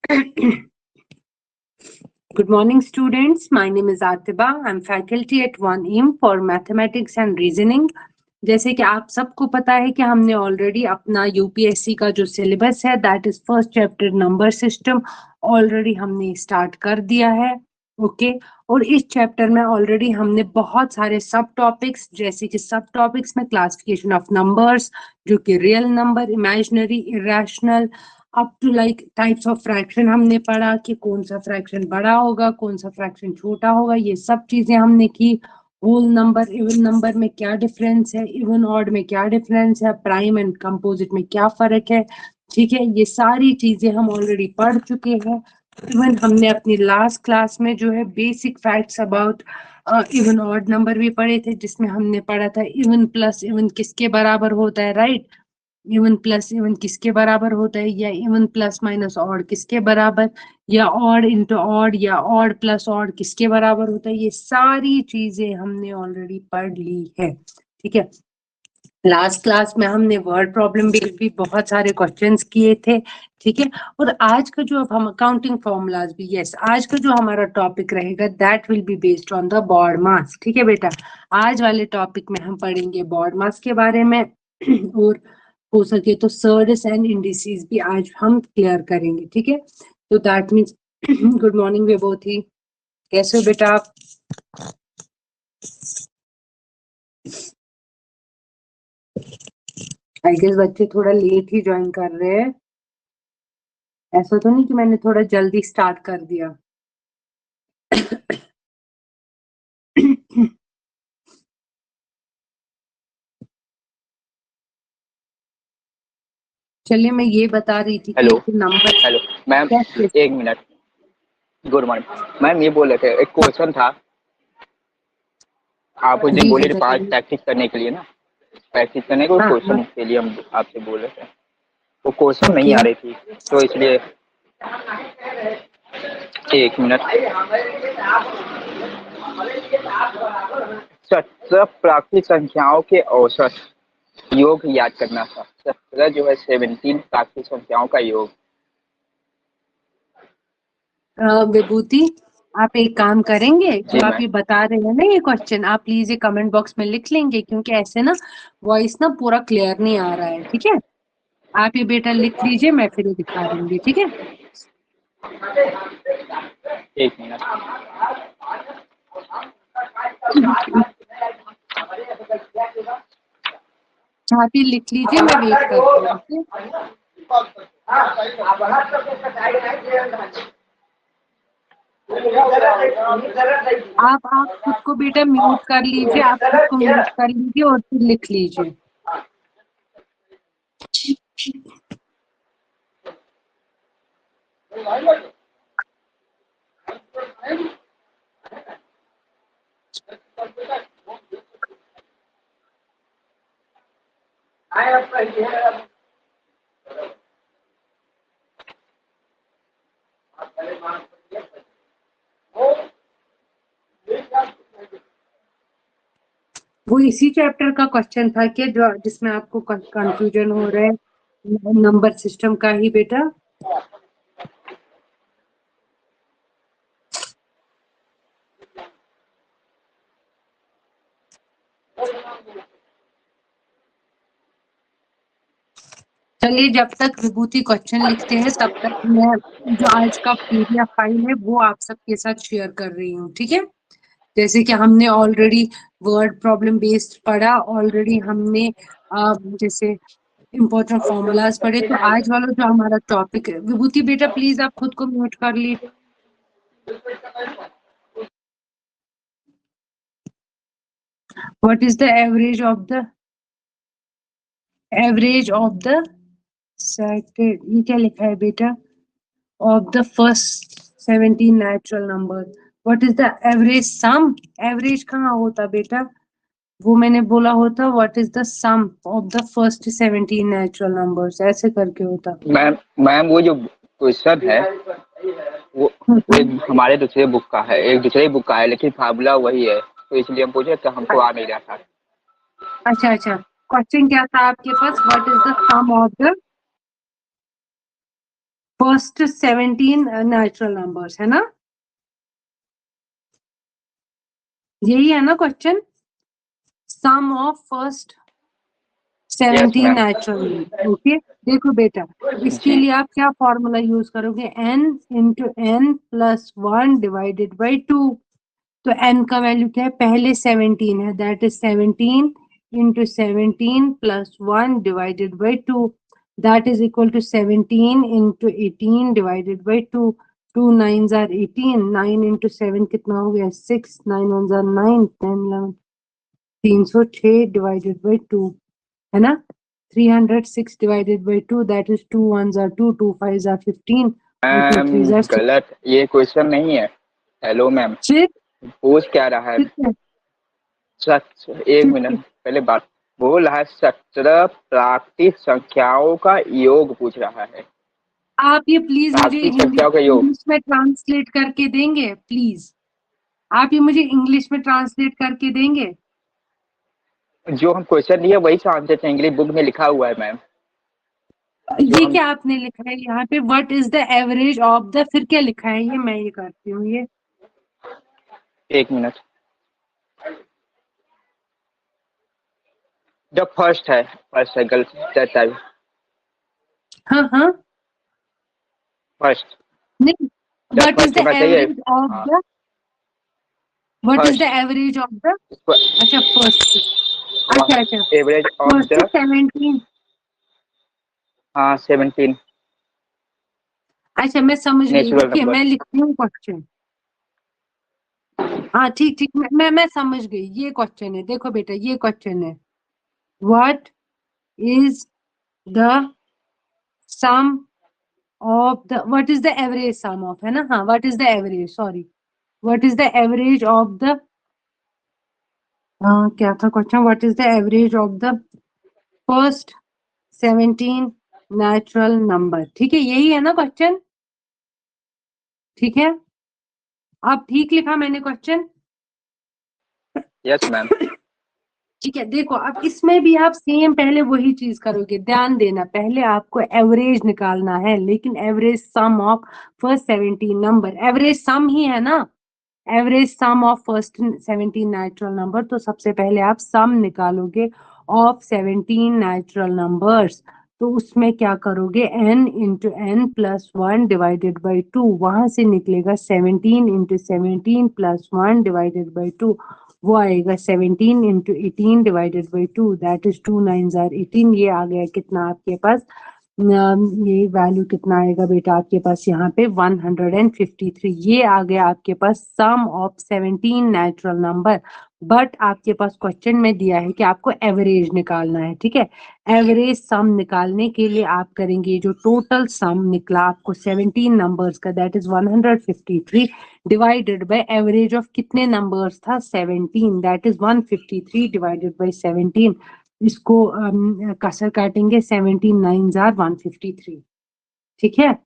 Good morning, students. My name is Atiba. I'm faculty at 1M for Mathematics and Reasoning. जैसे कि आप सबको पता है कि हमने ऑलरेडी अपना यूपीएससी का जो सिलेबस है that is first chapter number system already हमने स्टार्ट कर दिया है। ओके और इस चैप्टर में ऑलरेडी हमने बहुत सारे सब टॉपिक्स जैसे कि सब टॉपिक्स में क्लासिफिकेशन ऑफ नंबर्स जो कि real number, imaginary, irrational up to like types of fraction हमने पढ़ा कि कौन सा फ्रैक्शन बड़ा होगा, कौन सा फ्रैक्शन छोटा होगा, ये सब चीजें हमने की। होल नंबर, इवन नंबर में क्या डिफरेंस है, इवन ऑड में क्या डिफरेंस है, प्राइम एंड कंपोजिट में क्या फर्क है, ठीक है, ये सारी चीजें हम ऑलरेडी पढ़ चुके हैं। इवन हमने अपनी लास्ट क्लास में जो है basic facts about even odd number भी पढ़े थे, जिसमें हमने पढ़ा था इवन प्लस इवन किसके बराबर होता है, राइट। इवन प्लस इवन किसके बराबर होता है, या इवन प्लस माइनस ऑड किसके बराबर, या ऑड इंटू ऑड या ऑड प्लस ऑड किसके बराबर होता है, ये सारी चीजें हमने ऑलरेडी पढ़ ली है। ठीक है, लास्ट क्लास में हमने वर्ड प्रॉब्लम भी बहुत सारे क्वेश्चंस किए थे। ठीक है, और आज का जो अब हम अकाउंटिंग फॉर्मूलाज भी, यस, आज का जो हमारा टॉपिक रहेगा that will be based on the BODMAS. ठीक है बेटा, आज वाले टॉपिक में हम पढ़ेंगे बॉड मास के बारे में और हो सके तो सर्ड्स एंड इंडिसेस भी आज हम क्लियर करेंगे। ठीक है, तो दैट मीन्स गुड मॉर्निंग विभूति, कैसे हो बेटा आप? आई गेस बच्चे थोड़ा लेट ही ज्वाइन कर रहे हैं, ऐसा तो नहीं कि मैंने थोड़ा जल्दी स्टार्ट कर दिया। चलिए मैं ये बता रही थी हेलो कि नंबर, हेलो मैम, एक मिनट। गुड मॉर्निंग मैम, ये बोल रहे थे एक क्वेश्चन था, आप उस दिन बोले थे पार्ट प्रैक्टिस करने के लिए ना, प्रैक्टिस करने को क्वेश्चन के लिए हम आपसे बोल रहे थे, वो क्वेश्चन नहीं आ रही थी तो इसलिए एक मिनट। सत्रह प्राकृतिक संख्याओं के औसत योग याद करना था। 17 जो है 17 प्राकृतिक संख्याओं का योग। विभूति आप एक काम करेंगे, जो आप ये बता रहे हैं ना ये क्वेश्चन, आप प्लीज ये कमेंट बॉक्स में लिख लेंगे, क्योंकि ऐसे ना वॉइस ना पूरा क्लियर नहीं आ रहा है। ठीक है, आप ये बेटा लिख लीजिए, मैं फिर दिखा दूंगी। ठीक है, एक मिनट। आप ये लिख लीजिए, मैं वेट करती हूँ। आप खुद को बेटा म्यूट कर लीजिए, आप खुद को म्यूट कर लीजिए और फिर लिख लीजिए। वो इसी चैप्टर का क्वेश्चन था क्या जो जिसमें आपको कंफ्यूजन हो रहा है, नंबर सिस्टम का ही बेटा? चलिए, जब तक विभूति क्वेश्चन लिखते हैं तब तक मैं जो आज का पीडीएफ फाइल है वो आप सबके साथ शेयर कर रही हूँ। ठीक है, जैसे कि हमने ऑलरेडी वर्ड प्रॉब्लम बेस्ड पढ़ा, ऑलरेडी हमने जैसे इम्पोर्टेंट फॉर्मूलाज पढ़े, तो आज वाला जो हमारा टॉपिक है, विभूति बेटा प्लीज आप खुद को म्यूट कर लीजिए। What is the average of the second, ये क्या लिखा है बेटा, of the first 17 natural number. What is the average sum, average कहाँ होता बेटा, वो मैंने बोला होता what is the sum of the first 17 natural numbers, ऐसे करके होता। मैम वो जो क्वेश्चन है वो एक हमारे दूसरे बुक का है, एक दूसरे बुक का है, लेकिन फार्मूला वही है, तो इसलिए हम पूछे तो हमको आ नहीं रहा था। अच्छा अच्छा, क्वेश्चन क्या था आपके पास, what is the sum of the first 17 natural numbers, है ना? यही है ना question? Sum of first 17 ma'am. Natural. Okay, देखो बेटा, इसके जी लिए आप क्या फॉर्मूला यूज करोगे? n into N plus 1 divided by 2। तो n का वैल्यू क्या है? पहले 17 है, that is 17 into 17 plus 1 divided by 2, that is equal to 17 into 18 divided by 2। 2 9s are 18, 9 into 7 कितना हो गया? 6, 9 1s आर 9, 10 11, 306 डिवाइडेड बाई 2, है ना? 306 divided by 2, that is 2 ones are 2, 2 fives are 15, and 2 ma'am, threes are 6. गलत, ये question नहीं है। Hello ma'am, फिर पूछ क्या रहा है? क्या? एक फिर मिनट पहले बात बोल रहा है, 17 प्राकृतिक संख्याओं का योग पूछ रहा है। आप ये प्लीज मुझे प्राकृतिक हिंदी संख्याओं का योग। इंग्लिश में ट्रांसलेट करके देंगे प्लीज? आप ये मुझे इंग्लिश में ट्रांसलेट करके देंगे? जो हम क्वेश्चन दिए वही से आंसर चाहिए, बुक में लिखा हुआ है मैम। जो ये हम क्या आपने लिखा है यहाँ पे? What is the average of the, फिर क्या लिखा है? ये मैं ये करती हूँ ये। एक मिनट, जो फर्स्ट है गलत। हाँ हाँ, फर्स्ट, नहीं, जब व्हाट इज फर्स्ट द होना चाहिए। एवरेज ऑफ हाँ, the, what is the first. Average of the? अच्छा फर्स्ट, अच्छा अच्छा, एवरेज ऑफ फर्स्ट द, 17। हाँ 17 अच्छा मैं समझ गई, नेचुरल रुकिए नंबर। मैं लिखती हूँ क्वेश्चन। हाँ ठीक ठीक, मैं समझ गई। ये क्वेश्चन है, देखो बेटा ये क्वेश्चन है, what is the sum of the, what is the average sum of, है ना? हाँ, what is the average, sorry, what is the average of the, क्या था question? What is the average of the first 17 natural number. ठीक है, यही है ना क्वेश्चन? ठीक है, अब ठीक लिखा मैंने क्वेश्चन? Yes ma'am. ठीक है, देखो अब इसमें भी आप सेम पहले वही चीज करोगे, ध्यान देना, पहले आपको एवरेज निकालना है, लेकिन average sum of first 17 number, average sum ही है ना, average sum of first 17 natural number. तो सबसे पहले आप सम निकालोगे ऑफ 17 नेचुरल नंबर्स। तो उसमें क्या करोगे? n into N plus 1 divided by 2, वहां से निकलेगा 17 इंटू 17 प्लस 1 डिवाइडेड बाई 2, वो आएगा 17 into 18 divided by 2, that is 2 9s are 18। ये आ गया कितना आपके पास? ये वैल्यू कितना आएगा बेटा आपके पास यहाँ पे? 153। ये आ गया आपके पास सम ऑफ 17 नेचुरल नंबर। बट आपके पास क्वेश्चन में दिया है कि आपको एवरेज निकालना है, ठीक है? एवरेज सम निकालने के लिए आप करेंगे, जो टोटल सम निकला आपको 17 नंबर्स का, that is 153 divided by average of कितने नंबर्स था? 17, दैट इज 153 डिवाइडेड बाय 17। इसको कसर काटेंगे, 17 9s आर 153। ठीक है,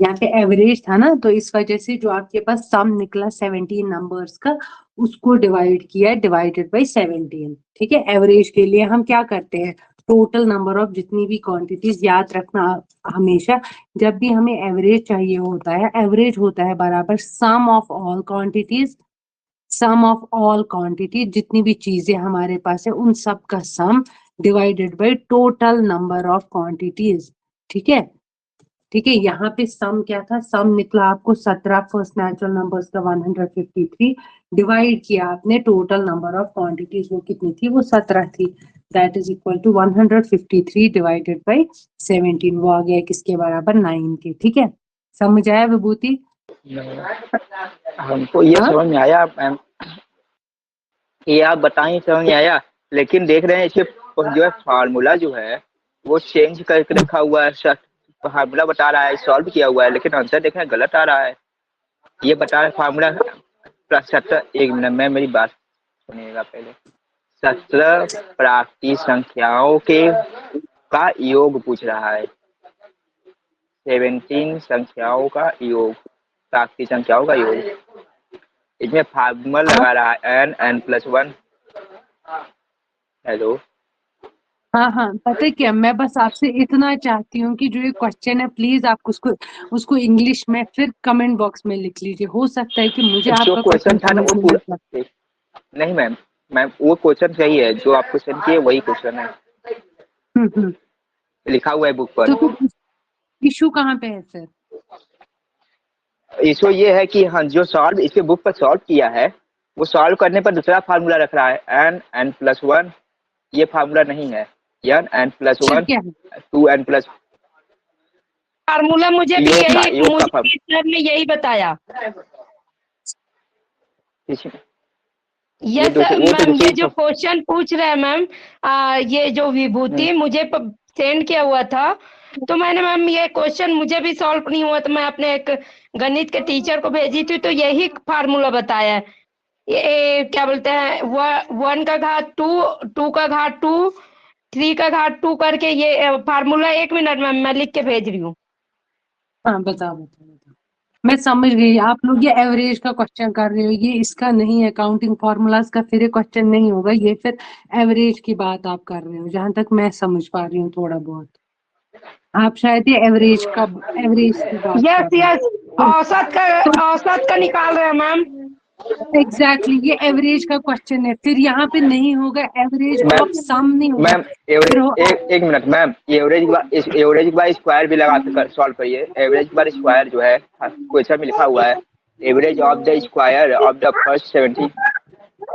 यहाँ पे एवरेज था ना, तो इस वजह से जो आपके पास सम निकला 17 नंबर्स का, उसको डिवाइड किया, डिवाइडेड बाय 17। ठीक है, एवरेज के लिए हम क्या करते हैं? टोटल नंबर ऑफ जितनी भी क्वांटिटीज, याद रखना हमेशा, जब भी हमें एवरेज चाहिए होता है, एवरेज होता है बराबर sum of all quantities, sum of all quantity, जितनी भी चीजें हमारे पास है उन सब का sum divided by total number of quantities. ठीक है, ठीक है, यहाँ पे सम क्या था? सम निकला आपको 17 फर्स्ट नेचुरल नंबर्स का 153, डिवाइड किया आपने टोटल नंबर ऑफ क्वांटिटीज, वो कितनी थी? वो 17 थी, that is equal to 153 divided by 17, वो आ गया किसके बराबर? 9 के। ठीक है, समझ आया विभूति? हमको ये हाँ, समझ में आया मैम, ये आप बताएं समझ में आया, लेकिन देख रहे हैं इसके जो है फार्मूला जो है वो चेंज करके रखा हुआ है। फार्मूला बता रहा है सॉल्व किया हुआ है, लेकिन आंसर देख रहे हैं गलत आ रहा है। ये बता रहा है फार्मूला 17, एक मिनट में मेरी बात सुनिएगा पहले। 17 प्राकृतिक संख्याओं के का योग पूछ रहा है, 17 संख्याओं का योग, प्राकृतिक संख्याओं का योग। इसमें फार्मूला हाँ, लगा रहा है n n+1। हेलो, हाँ हाँ, पता है क्या, मैं बस आपसे इतना चाहती हूँ कि जो ये क्वेश्चन है प्लीज आप उसको इंग्लिश में फिर कमेंट बॉक्स में लिख लीजिए। हो सकता है कि मुझे जो आपका क्वेश्चन क्वेश्चन था ना समझ वो में नहीं आता। पूरा नहीं मैम, मैम वो क्वेश्चन सही है, जो आप क्वेश्चन किए वही क्वेश्चन है, हम्म। लिखा हुआ है बुक पर। तो फिर इशू कहाँ पे है फिर? इशू ये है कि हाँ, जो सॉल्व इसके बुक पर सॉल्व किया है, वो सॉल्व करने पर दूसरा फार्मूला रख रहा है n+1। ये फार्मूला नहीं है, n+1 क्या है? 2n+। फार्मूला मुझे भी योग का मुझे सर ने यही बताया। ये यस दूसरे, वो तो मैम, ये दूसरी। जो क्वेश्चन पूछ रहे हैं मैम, ये जो विभूति मुझे सेंड किया हुआ था, तो मैंने मैम ये क्वेश्चन मुझे भी सॉल्व नहीं हुआ, तो मैं अपने एक गणित के टीचर को भेजी थी, तो यही फार्मूला बताया है। ये क्या बोलते हैं, 1 का घात 2, 2 का घात 2, 3 का घात 2 करके ये फार्मूला। 1 मिनट मैम, मैं लिख के भेज रही हूँ। हाँ बताओ। मैं समझ गई, आप लोग ये एवरेज का क्वेश्चन कर रहे हो, ये इसका नहीं है, काउंटिंग फॉर्मूलाज का फिर ये क्वेश्चन नहीं होगा, ये फिर एवरेज की बात आप कर रहे हो, जहां तक मैं समझ पा रही हूँ थोड़ा बहुत। आप शायद ये एवरेज की बात कर यस रहे यस, हो। औसत का निकाल रहे हैं मैम। एग्जैक्टली ये एवरेज का क्वेश्चन है, फिर यहाँ पे नहीं होगा एवरेज ऑफ सम, नहीं होगा। मैम फिर एवरेज, एक मिनट मैम, एवरेज के बाद स्क्वायर भी लगा कर सॉल्व करिए। एवरेज के बाद स्क्वायर जो है क्वेश्चन में लिखा हुआ है, average of the square of the first 70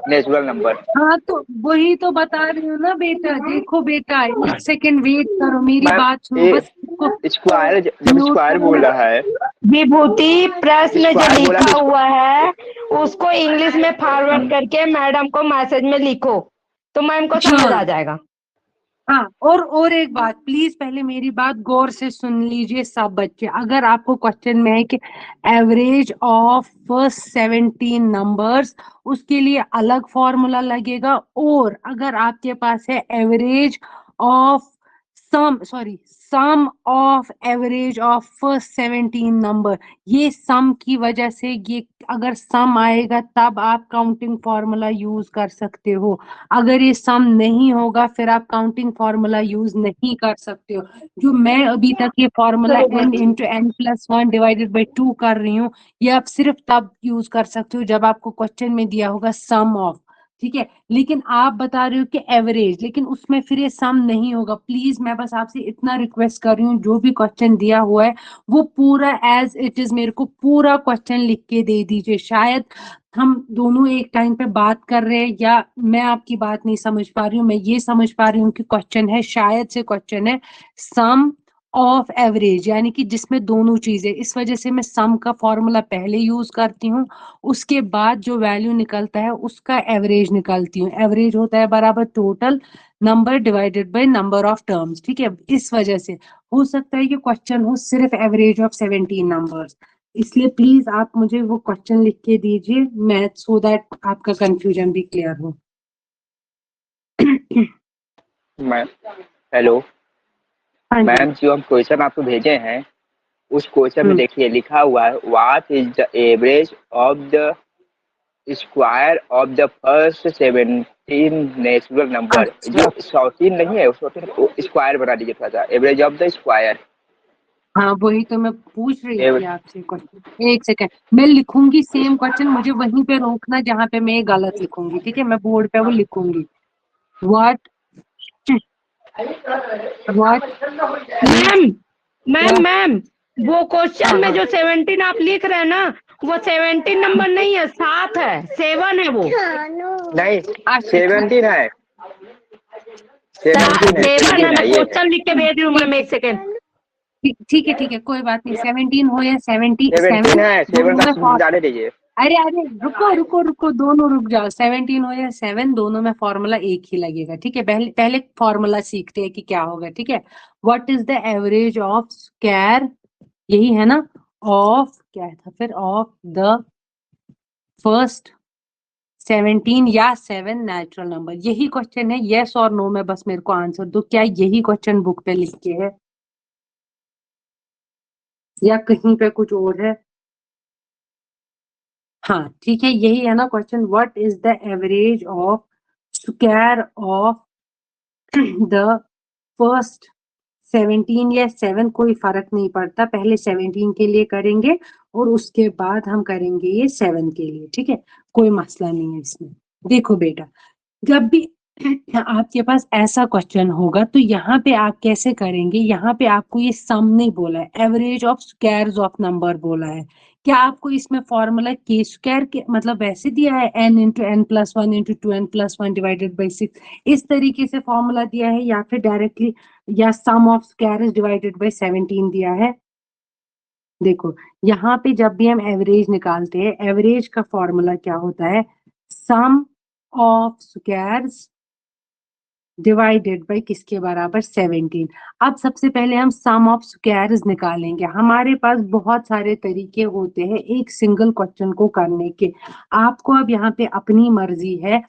natural number. हाँ तो वही तो बता रही हूँ ना बेटा, देखो बेटा एक सेकंड वेट करो, मेरी मैम बात सुनो बस। स्क्वायर जब नोट स्क्वायर करो बोल ना। रहा है, विभूति प्रश्न जो स्क्वायर बोला लिखा तो हुआ है उसको इंग्लिश में फॉरवर्ड करके मैडम को मैसेज में लिखो, तो मैम को समझ आ जाएगा। हाँ और एक बात प्लीज, पहले मेरी बात गौर से सुन लीजिए सब बच्चे। अगर आपको क्वेश्चन में है कि एवरेज ऑफ फर्स्ट 17 नंबर्स, उसके लिए अलग फॉर्मूला लगेगा, और अगर आपके पास है average of sum of average of first 17 number, ये सम की वजह से, ये अगर सम आएगा तब आप काउंटिंग फॉर्मूला यूज कर सकते हो। अगर ये सम नहीं होगा फिर आप काउंटिंग फॉर्मूला यूज नहीं कर सकते हो। जो मैं अभी तक ये फॉर्मूला n×n+1 डिवाइडेड बाई 2 कर रही हूँ, ये आप सिर्फ तब यूज कर सकते हो जब आपको क्वेश्चन में दिया होगा सम ऑफ, ठीक है। लेकिन आप बता रहे हो कि एवरेज, लेकिन उसमें फिर ये सम नहीं होगा। प्लीज मैं बस आपसे इतना रिक्वेस्ट कर रही हूँ, जो भी क्वेश्चन दिया हुआ है वो पूरा एज इट इज मेरे को पूरा क्वेश्चन लिख के दे दीजिए। शायद हम दोनों एक टाइम पे बात कर रहे हैं, या मैं आपकी बात नहीं समझ पा रही हूँ, मैं ये समझ पा रही हूँ कि क्वेश्चन है, शायद से क्वेश्चन है सम ऑफ एवरेज, यानी कि जिसमें दोनों चीजें, इस वजह से मैं सम का फॉर्मूला पहले यूज करती हूँ, उसके बाद जो वैल्यू निकलता है उसका एवरेज निकालती हूँ। एवरेज होता है बराबर total number divided by number of terms, ठीक है। इस वजह से हो सकता है कि क्वेश्चन हो सिर्फ एवरेज ऑफ 17 नंबर्स, इसलिए प्लीज आप मुझे वो क्वेश्चन लिख के दीजिए, मैं सो दैट आपका कंफ्यूजन भी क्लियर हो। मैम हेलो हाँ जी। मैम, जो हम क्वेश्चन आपको भेजे हैं उस क्वेश्चन में देखिए लिखा हुआ है, what is the average of the square of the first 17 natural number. जो 14 नहीं है, 14 स्क्वायर बना दीजिए थोड़ा सा, एवरेज ऑफ द स्क्वायर। हाँ वही तो मैं पूछ रही थी आपसे क्वेश्चन, एक सेकंड मैं लिखूंगी सेम क्वेश्चन, मुझे वहीं पे रोकना जहाँ पे मैं गलत लिखूंगी, ठीक है। मैं बोर्ड पे वो लिखूंगी, व्हाट मैम मैम मैम, वो क्वेश्चन में जो 17 आप लिख रहे हैं ना, वो 17 नंबर नहीं है, 7 है, 7 है वो। नहीं 17 है, 7 है, मैं ये क्वेश्चन लिख के भेज रही हूँ मैम, एक सेकेंड। ठीक है कोई बात नहीं, 17 हो या 17 है, 7 का जाने दीजिए। अरे रुको दोनों रुक जाओ, 17 हो या 7 दोनों में फॉर्मूला एक ही लगेगा, ठीक है। पहले फॉर्मूला सीखते हैं कि क्या होगा, ठीक है। What is the average of square, यही है ना, ऑफ क्या था फिर, ऑफ द फर्स्ट 17 या 7 नेचुरल नंबर, यही क्वेश्चन है। यस और नो में बस मेरे को आंसर दो, क्या यही क्वेश्चन बुक पे लिख के है या कहीं पे कुछ और है? हाँ ठीक है, यही है ना question, what is the average of square of the first 17 या 7 कोई फर्क नहीं पड़ता, पहले 17 के लिए करेंगे और उसके बाद हम करेंगे ये 7 के लिए, ठीक है, कोई मसला नहीं है इसमें। देखो बेटा, जब भी आपके पास ऐसा क्वेश्चन होगा तो यहाँ पे आप कैसे करेंगे, यहाँ पे आपको ये सम नहीं बोला है, average of squares of number बोला है। क्या आपको इसमें फॉर्मूला के स्क्वायर के मतलब वैसे दिया है n into N plus one into two N plus one divided by 6, इस तरीके से फॉर्मूला दिया है, या फिर डायरेक्टली या सम ऑफ स्क्वायर्स डिवाइडेड बाई 17 दिया है? देखो यहाँ पे जब भी हम एवरेज निकालते हैं, एवरेज का फॉर्मूला क्या होता है, sum of squares divided by किसके बराबर 17। अब सबसे पहले हम सम ऑफ स्क्वायर्स निकालेंगे। हमारे पास बहुत सारे तरीके होते हैं एक सिंगल क्वेश्चन को करने के, आपको अब यहाँ पे अपनी मर्जी है।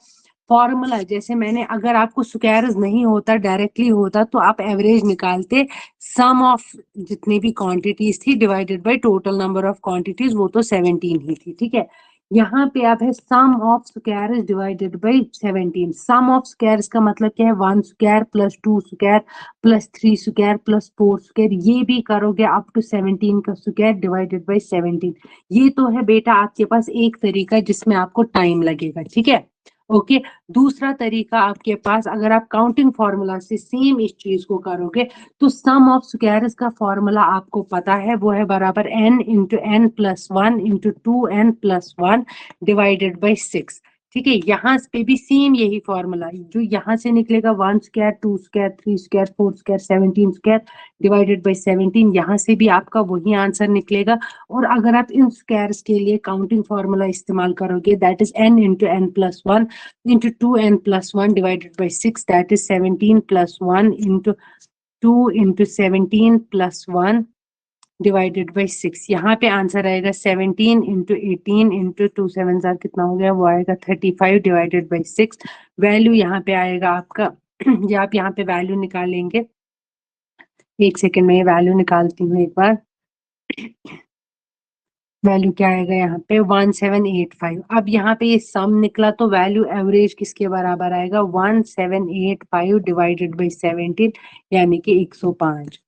फॉर्मूला जैसे मैंने, अगर आपको स्क्वायर्स नहीं होता डायरेक्टली होता तो आप एवरेज निकालते, सम ऑफ जितनी भी क्वांटिटीज थी divided by total number of quantities, वो तो 17 ही थी, ठीक है। यहाँ पे आप है sum of squares divided by 17। Sum of squares का मतलब क्या है, 1 square plus 2 square plus 3 square plus 4 square, ये भी करोगे अप टू 17 का स्क्वायर डिवाइडेड बाय 17। ये तो है बेटा आपके पास एक तरीका जिसमें आपको टाइम लगेगा, ठीक है, ओके। दूसरा तरीका आपके पास, अगर आप काउंटिंग फॉर्मूला से सेम इस चीज को करोगे तो सम ऑफ स्क्वायर्स का फॉर्मूला आपको पता है, वो है बराबर n into N plus one into two N plus one divided by 6, ठीक है। यहाँ पे भी सेम यही फॉर्मूला जो यहाँ से निकलेगा, 1 square 2 square 3 square 4 square 17 square divided by 17, यहाँ से भी आपका वही आंसर निकलेगा। और अगर आप इन स्क्वायर्स के लिए काउंटिंग फॉर्मूला इस्तेमाल करोगे, that is n into N plus one into 2n plus 1 divided by 6, that is 17 plus 1 into 2 into 17 plus 1 divided by 6। यहाँ पे आंसर आएगा 17 into 18 into 2 7 जार कितना हो गया, वो आएगा 35 divided by 6। वैल्यू यहाँ पे आएगा आपका ये आप यहाँ पे वैल्यू निकालेंगे, एक सेकेंड में ये वैल्यू निकालती हूँ एक बार। वैल्यू क्या आएगा यहाँ पे 1785। अब यहाँ पे ये सम निकला तो वैल्यू एवरेज किसके बराबर आएगा, 1785 डिवाइडेड बाई 17 यानी कि 105,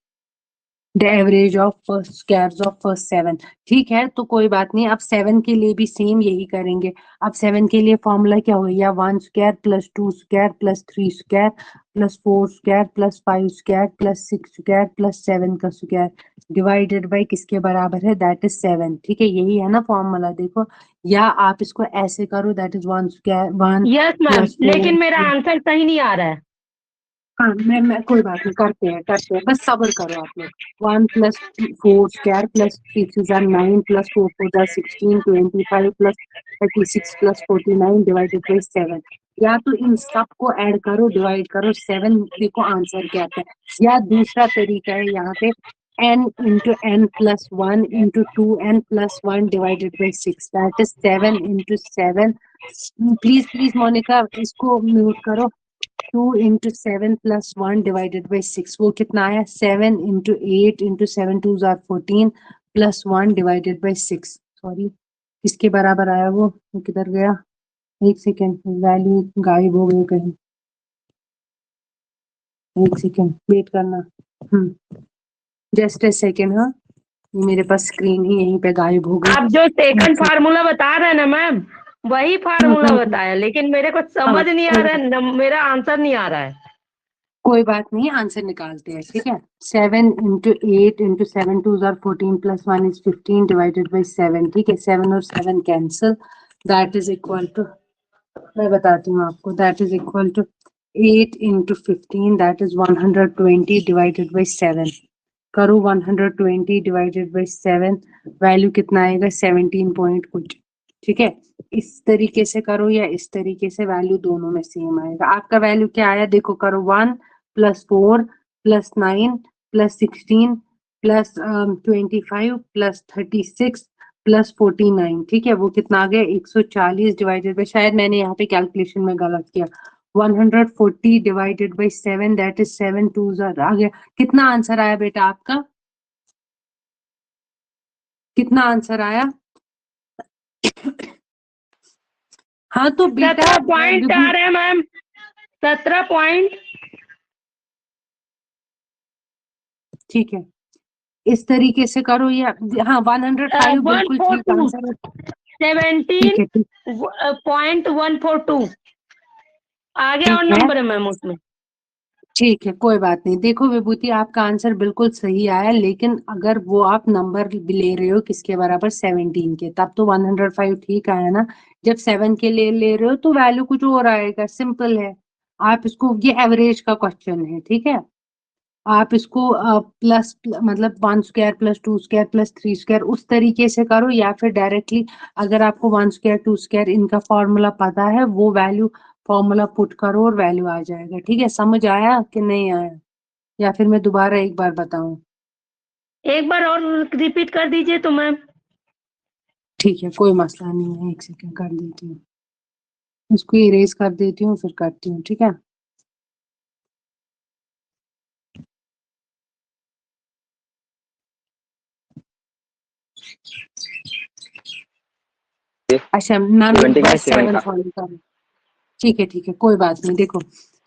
the average of first squares of first 7, ठीक है। तो कोई बात नहीं, अब 7 के लिए भी सेम यही करेंगे। अब 7 के लिए फॉर्मूला क्या हो गया, 1 square plus 2 square plus 3 square plus 4 square plus 5 square plus 6 square plus 7 का स्क्वायर डिवाइडेड बाई किसके बराबर है, दैट इज 7, ठीक है। यही है ना फॉर्मूला, देखो, या आप इसको ऐसे करो, that is 1 square 1 yes ma'am, plus 4। लेकिन मेरा आंसर सही नहीं आ रहा है। हाँ मैं कोई बात नहीं, करते हैं, बस सब्र करो आप लोग। 1 plus 4 square plus 3 jar 9 plus 4 4 jar 16 25 plus 36 plus 49 divided by 7। या तो इन सब को ऐड करो, डिवाइड करो, 7 देखो आंसर क्या आता है। या दूसरा तरीका है यहाँ पे n into N plus one into two N plus one divided by 6, that is 7 into 7। Please please Monica इसको म्यूट करो। 2 into 7 plus 1 divided by 6, वो कितना आया, 7 into 8 into 7 2 are 14 plus 1 divided by 6, sorry किसके बराबर आया, वो किधर गया, एक सेकेंड, वैल्यू गायब हो गई कहीं, एक सेकेंड वेट करना, जस्ट ए सेकेंड। हाँ मेरे पास स्क्रीन ही यहीं पे गायब हो गई। आप जो सेकंड फार्मूला बता रहे हैं ना मैम, वही फार्मूला बताया, लेकिन मेरे को समझ नहीं आ रहा है, मेरा आंसर नहीं आ रहा है। कोई बात नहीं, आंसर निकालते हैं, ठीक है। 7 into 8 into 7 2 are 14 plus 1 is 15 divided by 7, ठीक है। 7 और 7 cancel, that is equal to, मैं बताती हूँ आपको, that is equal to 8 into 15, that is 120 divided by 7। करो 120 डिवाइडेड बाई 7, वैल्यू कितना आएगा, 17 पॉइंट कुछ, ठीक है। इस तरीके से करो या इस तरीके से, वैल्यू दोनों में सेम आएगा। आपका वैल्यू क्या आया, देखो करो, 1 plus 4 plus 9 plus 16 plus 25 plus 36 plus 49, ठीक है। वो कितना आ गया, 140 डिवाइडेड बाई, शायद मैंने यहाँ पे कैलकुलेशन में गलत किया, 140 डिवाइडेड बाई 7, दैट इज 7 2 आ गया। कितना आंसर आया बेटा आपका, कितना आंसर आया? हाँ तो बेटा 17 पॉइंट आ रहे हैं मैम, 17 पॉइंट। ठीक है, इस तरीके से करो या हाँ 105 बिल्कुल ठीक आंसर है। 17.142 आगे और ठीक है, नंबर है मैम उसमें। ठीक है, कोई बात नहीं। देखो विभूति, आपका आंसर बिल्कुल सही आया, लेकिन अगर वो आप नंबर ले रहे हो किसके बराबर, 17 के, तब तो 105 ठीक आया ना। जब 7 के लिए ले रहे हो तो वैल्यू कुछ और आएगा, सिंपल है। आप इसको, ये एवरेज का क्वेश्चन है, ठीक है। आप इसको प्लस मतलब 1 square plus 2 square plus 3 square उस तरीके से करो, या फिर डायरेक्टली अगर आपको 1 स्क्वायर 2 स्क्वायर इनका फॉर्मूला पता है, वो वैल्यू फॉर्मूला पुट करो और वैल्यू आ जाएगा। ठीक है, समझ आया कि नहीं आया, या फिर मैं दोबारा एक बार बताऊं? एक बार और रिपीट कर दीजिए तो मैम। ठीक है, कोई मसला नहीं है, एक सेकंड कर देती हूँ, इसको इरेज कर देती हूँ फिर करती हूँ, ठीक है। अच्छा मैम, एक 20 बार का 7 7 का। सॉल्व करो। ठीक है, कोई बात नहीं। देखो,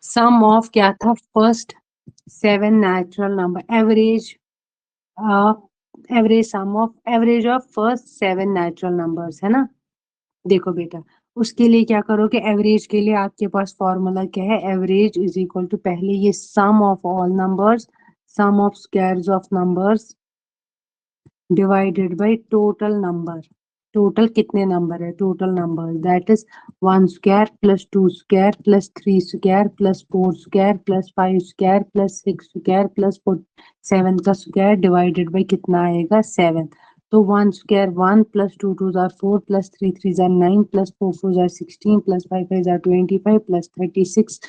सम ऑफ क्या था, first 7 natural number, average of first 7 natural numbers, है ना। देखो बेटा, उसके लिए क्या करोगे, एवरेज के लिए आपके पास फॉर्मूला क्या है, एवरेज इज इक्वल टू, पहले ये sum of all numbers, sum of squares of numbers divided by total number. Total कितने नंबर है, total number that is 1 square plus 2 square plus 3 square plus 4 square plus 5 square plus 6 square plus 7 का square divided by कितना आएगा, 7। तो 1 square 1 plus 2 2 jar 4 plus 3 3 jar 9 plus 4 4 jar 16 plus 5 5 jar 25 plus 36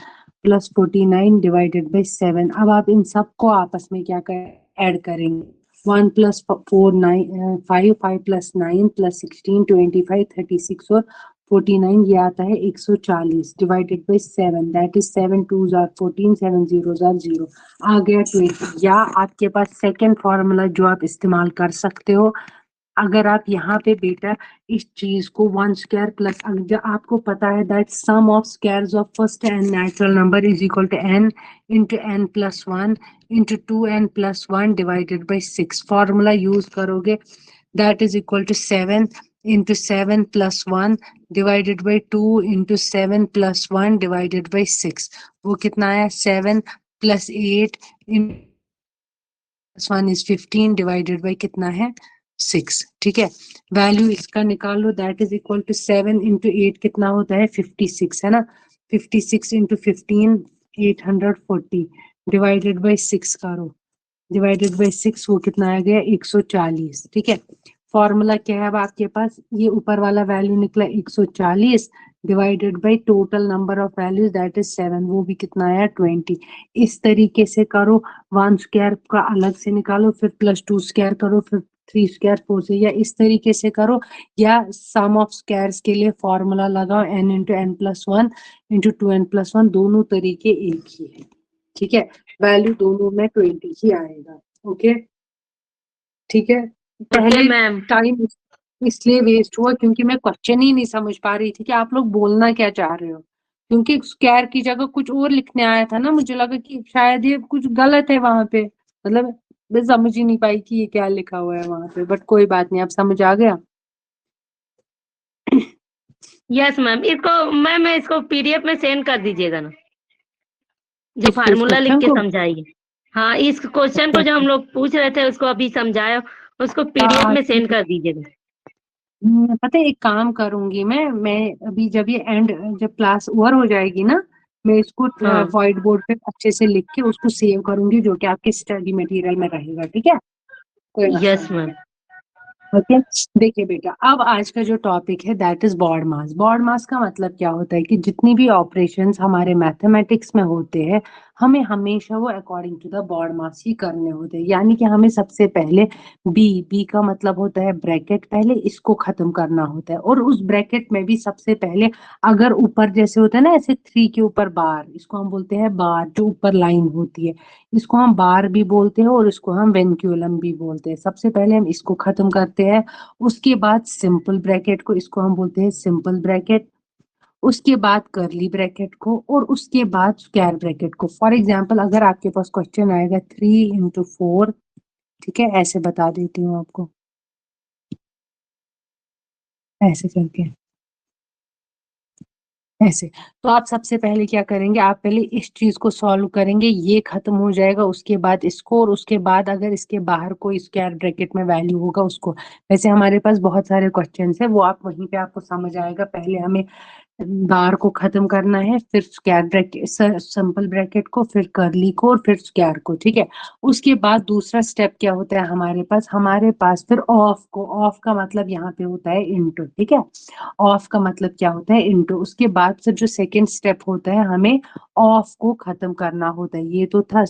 plus 49 divided by 7। अब आप इन सबको आपस में क्या कर ऐड करेंगे, 1 प्लस 4 9 5 5 प्लस 9 प्लस 16 25 36 और 49, ये आता है 140 divided by 7, that is 7 2 jar 14 7 0 jar 0, आ गया 20। या आपके पास सेकंड फॉर्मूला जो आप इस्तेमाल कर सकते हो, अगर आप यहाँ पे बेटा इस चीज को 1 स्क्वायर प्लस, आपको पता है that sum of squares of first N natural number is equal to n into n plus 1 into 2n plus 1 divided by 6, formula use करोगे, that is equal to 7 into 7 plus 1 divided by 2 into 7 plus 1 divided by 6। वो कितना आया, 7 plus 8 plus 1 is 15 divided by कितना है, 6। ठीक है, value इसका निकाल लो, that is equal to 7 into 8 कितना होता है, 56, है ना। 56 इंटू 15 840 डिवाइडेड बाई 6 करो, डिवाइडेड बाई 6 वो कितना आ गया, 140। ठीक है, फॉर्मूला क्या है अब आपके पास, ये ऊपर वाला वैल्यू निकला 140 divided by total number of values that is 7, वो भी कितना आया, 20। इस तरीके से करो, 1 स्क्वायर का अलग से निकालो, फिर प्लस 2 स्क्वायर करो, फिर 3 स्क्वायर 4 से, या इस तरीके से करो, या सम ऑफ स्क्वायर्स के लिए फॉर्मूला लगाओ, n into n plus 1 into 2n plus 1, दोनों तरीके एक ही है। ठीक है, वैल्यू दोनों में 20 ही आएगा। ओके, ठीक है। पहले मैम। टाइम इसलिए वेस्ट हुआ क्योंकि मैं क्वेश्चन ही नहीं समझ पा रही थी कि आप लोग बोलना क्या चाह रहे हो, क्योंकि स्क्वायर की जगह कुछ और लिखने आया था ना, मुझे लगा कि शायद ये कुछ गलत है वहां पे, मतलब मैं समझ ही नहीं पाई कि ये क्या लिखा हुआ है वहां पे, बट कोई बात नहीं, अब समझ आ गया। यस मैम, इसको मैम इसको पीडीएफ में सेंड कर दीजिएगा ना, जो इस फार्मूला लिख क्वेश्चन के को, समझाइए। हाँ, इस क्वेश्चन को जो हम लोग पूछ रहे थे उसको अभी समझाया, उसको पीडीएफ में ठीक सेंड है। कर दीजिएगा। पता है एक काम करूंगी मैं अभी जब ये एंड, जब क्लास ओवर हो जाएगी ना, मैं इसको हाँ। व्हाइट बोर्ड पे अच्छे से लिख के उसको सेव करूंगी, जो कि आपके स्टडी मटेरियल में रहेगा। ठीक है, कोई मसला यस नहीं मैम। है। ओके, देखिए बेटा, अब आज का जो टॉपिक है that is BODMAS. BODMAS का मतलब क्या होता है कि जितनी भी ऑपरेशंस हमारे मैथमेटिक्स में होते हैं, हमें हमेशा वो according to the BODMAS ही करने होते हैं। यानी कि हमें सबसे पहले बी का मतलब होता है ब्रैकेट, पहले इसको खत्म करना होता है, और उस ब्रैकेट में भी सबसे पहले, अगर ऊपर जैसे होता है ना ऐसे 3 के ऊपर बार, इसको हम बोलते हैं बार, जो ऊपर लाइन होती है, इसको हम बार भी बोलते हैं और इसको हम वेंक्यूलम भी बोलते हैं। सबसे पहले हम इसको खत्म करते हैं, उसके बाद सिंपल ब्रैकेट को, इसको हम बोलते हैं सिंपल ब्रैकेट, उसके बाद कर्ली ब्रैकेट को और उसके बाद स्क्वायर ब्रैकेट को। फॉर एग्जाम्पल अगर आपके पास क्वेश्चन आएगा 3 into 4, ठीक है, ऐसे बता देती हूँ आपको, ऐसे करके, ऐसे। तो आप सबसे पहले क्या करेंगे, आप पहले इस चीज को सॉल्व करेंगे, ये खत्म हो जाएगा, उसके बाद इसको, और उसके बाद अगर इसके बाहर कोई स्क्वायर ब्रैकेट में वैल्यू होगा उसको। वैसे हमारे पास बहुत सारे क्वेश्चंस है, वो आप वहीं पे आपको समझ आएगा। पहले हमें बार को खत्म करना है, फिर स्क्वायर ब्रैकेट, सिंपल ब्रैकेट को, फिर कर्ली को, और फिर स्क्वायर को, ठीक है। उसके बाद दूसरा स्टेप क्या होता है हमारे पास फिर ऑफ को, ऑफ का मतलब यहाँ पे होता है इनटू, ठीक है। ऑफ का मतलब क्या होता है, इनटू। उसके बाद फिर जो सेकेंड स्टेप होता है, हमें ऑफ को खत्म करना होता है। ये तो था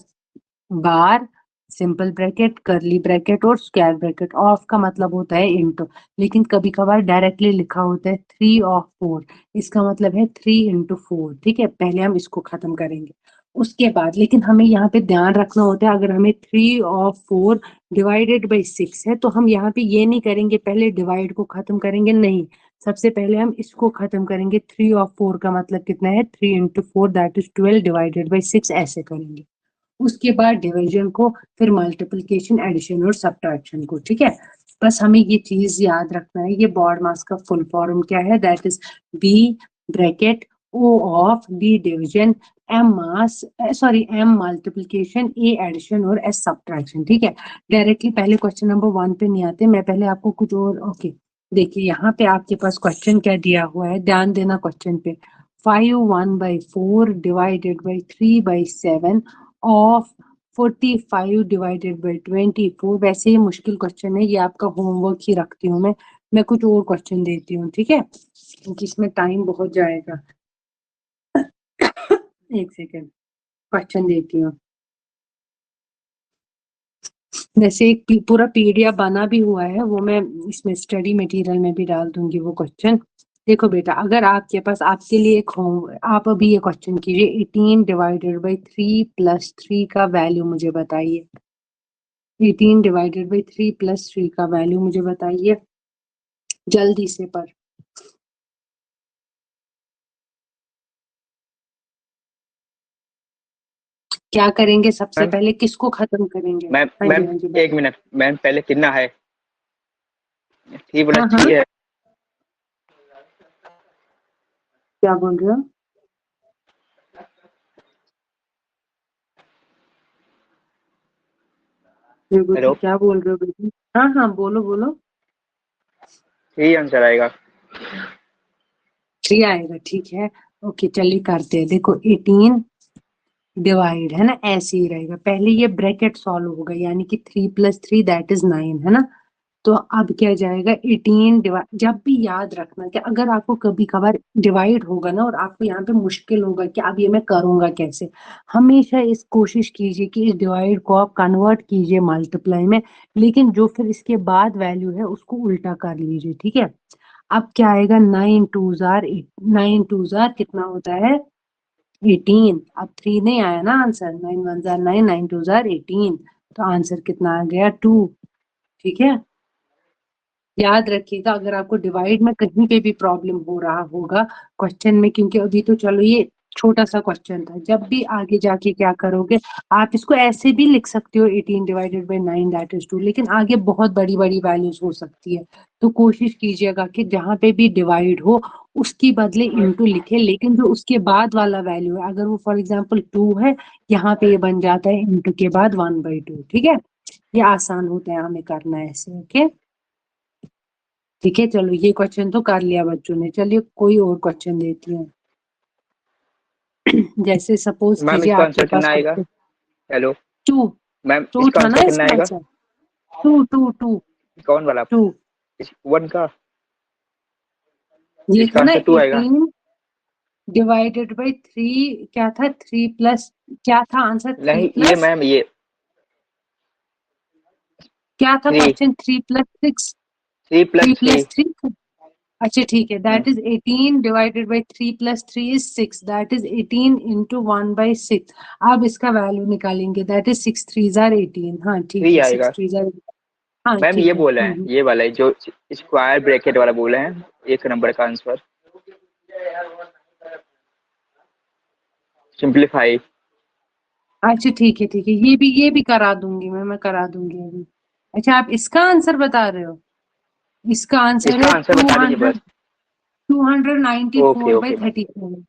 बार, सिंपल ब्रैकेट, कर्ली ब्रैकेट और स्क्वायर ब्रैकेट। ऑफ का मतलब होता है इनटू, लेकिन कभी कभार डायरेक्टली लिखा होता है 3 of 4, इसका मतलब है 3 into 4, ठीक है। पहले हम इसको खत्म करेंगे, उसके बाद लेकिन हमें यहाँ पे ध्यान रखना होता है, अगर हमें 3 of 4 डिवाइडेड बाई 6 है, तो हम यहाँ पे ये नहीं करेंगे पहले डिवाइड को खत्म करेंगे, नहीं, सबसे पहले हम इसको खत्म करेंगे। 3 of 4 का मतलब कितना है, 3 into 4 that is 12 divided by 6, ऐसे करेंगे। उसके बाद डिवीजन को, फिर मल्टीप्लिकेशन, एडिशन और सब्ट्रैक्शन को, ठीक है। बस हमें ये चीज याद रखना है, ये बॉड मास का फुल फॉर्म क्या है, that is B bracket O of, B division, M mass, sorry M multiplication, A addition और एस सब्ट्रैक्शन, ठीक है। डायरेक्टली पहले क्वेश्चन नंबर 1 पे नहीं आते, मैं पहले आपको कुछ और, ओके देखिए यहाँ पे आपके पास क्वेश्चन क्या दिया हुआ है, ध्यान देना क्वेश्चन पे। 5 1/4 divided by 3/7 of 45 divided by 24। वैसे ये मुश्किल क्वेश्चन है, ये आपका होमवर्क ही रखती हूँ मैं कुछ और क्वेश्चन देती हूँ, ठीक है, क्योंकि इसमें टाइम बहुत जाएगा। एक सेकेंड, क्वेश्चन देती हूँ। वैसे एक पूरा पीडीएफ बना भी हुआ है, वो मैं इसमें स्टडी मटेरियल में भी डाल दूंगी वो क्वेश्चन। देखो बेटा, अगर आपके पास, आपके लिए एक होम, आप अभी ये क्वेश्चन कीजिए, 18 डिवाइडेड बाई 3 प्लस 3 का वैल्यू मुझे बताइए। 18 डिवाइडेड बाई 3 प्लस 3 का वैल्यू मुझे बताइए जल्दी से। पर क्या करेंगे सबसे मैम पहले, किसको खत्म करेंगे? मैम हाँ जी, मैम हाँ जी, एक मिनट मैम, पहले कितना है, 3 हाँ + हाँ, 3 है। क्या बोल रहे हो? हेलो, क्या बोल रहे हो बेटी? हाँ हाँ, बोलो बोलो। 3 आंसर आएगा। 3 आएगा, ठीक है। ओके चलिए करते हैं। देखो 18 डिवाइड है ना, ऐसे ही रहेगा, पहले ये ब्रैकेट सॉल्व होगा, यानी कि 3 + 3 दैट इज 9, है ना। तो अब क्या जाएगा, 18 डिवाइड, जब भी याद रखना कि अगर आपको कभी कभार डिवाइड होगा ना और आपको यहाँ पे मुश्किल होगा कि अब ये मैं करूंगा कैसे, हमेशा इस कोशिश कीजिए कि इस डिवाइड को आप कन्वर्ट कीजिए मल्टीप्लाई में, लेकिन जो फिर इसके बाद वैल्यू है उसको उल्टा कर लीजिए, ठीक है। अब क्या आएगा, 9 2 कितना होता है, 18। अब 3 नहीं आया ना आंसर, 9 1 9, 9 2 18, तो आंसर कितना आ गया, 2, ठीक है। याद रखिएगा, अगर आपको डिवाइड में कहीं पे भी प्रॉब्लम हो रहा होगा क्वेश्चन में, क्योंकि अभी तो चलो ये छोटा सा क्वेश्चन था, जब भी आगे जाके क्या करोगे, आप इसको ऐसे भी लिख सकते हो 18 डिवाइडेड बाई 9 दैट इज 2, लेकिन आगे बहुत बड़ी बड़ी वैल्यूज हो सकती है। तो कोशिश कीजिएगा कि जहाँ पे भी डिवाइड हो उसकी बदले इनटू लिखे, लेकिन जो उसके बाद वाला वैल्यू है, अगर वो फॉर एग्जाम्पल 2 है, यहाँ पे ये बन जाता है इनटू के बाद 1/2, ठीक है। ये आसान होता है हमें करना ऐसे, ओके ठीक है। चलो ये क्वेश्चन तो कर लिया बच्चों ने, चलिए कोई और क्वेश्चन देती हूँ। जैसे सपोज मैम कीजिए इसका आपके आंसर पास कितना आएगा? हेलो 2, मैम, 2 इसका था ना आंसर कितना इसका आएगा? आंसर, 2 कौन वाला? 2, इस 1 का? ये इसका था ना आंसर 2 आएगा। 18 डिवाइडेड बाई 3, क्या था 3 प्लस, क्या था आंसर 3 नहीं, ये प्लस, मैम, ये क्या था 3 क्वेश्चन, 3 + 6, 3 3 + 3। + 3। अच्छा ठीक है, that is 18 divided by 3 + 3 is 6, that is 18 into 1/6। अब इसका वैल्यू निकालेंगे, दैट इज 6 3 18, हाँ ठीक 3 है, 6 आएगा। 3 हाँ मैम ये ठीक है। बोला है, ये वाला है जो स्क्वायर ब्रैकेट वाला बोले हैं, 1 नंबर का आंसर। सिंप्लीफाई। अच्छा ठीक है, ये भी करा दूंगी मैं करा दूंगी अभी। अच्छा आप इसका आंसर बता रहे हो? इसका आंसर इसका है आंसर बता दीजिए बस। 294 ओके बाई मैम। 37।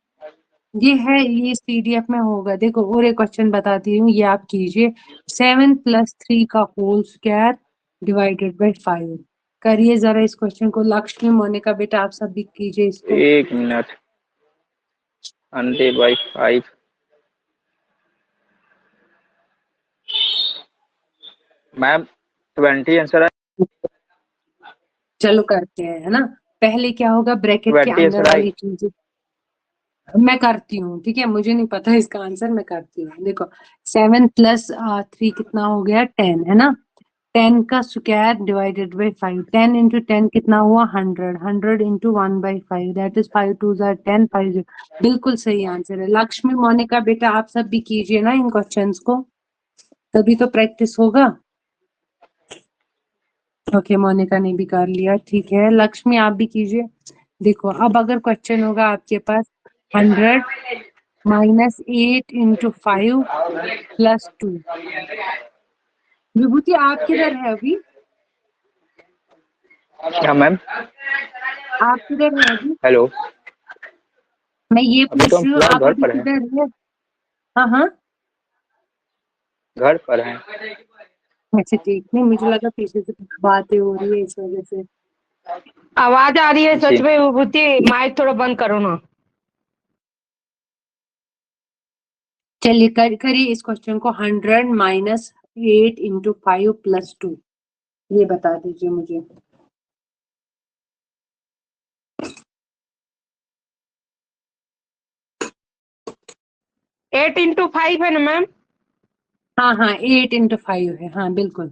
ये है, ये इस पीडीएफ में होगा। देखो और एक क्वेश्चन बताती हूँ, ये आप कीजिए। 7 + 3 का होल स्क्वायर डिवाइडेड बाई 5। करिए जरा इस क्वेश्चन को। लक्ष्मी, मोनिका बेटा आप सब भी कीजिए इसको। 1 मिनट। 100/5। मैम 20 आंसर है। चलो करते हैं, है ना। पहले क्या होगा, ब्रैकेट के 20 अंदर आंसर आई। वाली चीज मैं करती हूँ, ठीक है। मुझे नहीं पता इसका आंसर, मैं करती हूँ। देखो 7 + 3 कितना हो गया, 10, है ना। 10 का स्क्वायर डिवाइडेड बाई 5। 10 इंटू 10 कितना हुआ, 100। 100 इंटू 1/5 दैट इज 5 2 10 5 0। बिल्कुल सही आंसर है। लक्ष्मी, मोनिका बेटा आप सब भी कीजिए ना इन क्वेश्चंस को, तभी तो प्रैक्टिस होगा। ओके, मोनिका ने भी कर लिया, ठीक है। लक्ष्मी आप भी कीजिए। देखो अब अगर क्वेश्चन होगा आपके पास 100 -8 इंटू 5 + 2। विभूति आप किधर है अभी? हाँ मैम। आप किधर है अभी? हेलो। मैं ये अभी तो पूछ हम रही हूँ, फिलहाल आप घर अभी पर हैं। किधर है? हाँ हाँ। घर पर हैं। अच्छा ठीक, नहीं मुझे लगा पीछे से कुछ बातें हो रही है इस वजह से। आवाज आ रही है जी। सच में विभूति, माइक थोड़ा बंद करो ना। चलिए करिए इस क्वेश्चन को। 100 -8 इंटू 5 + 2, ये बता दीजिए मुझे। एट इंटू 5 है ना मैम? हाँ हाँ 8 इंटू 5 है, हाँ बिल्कुल।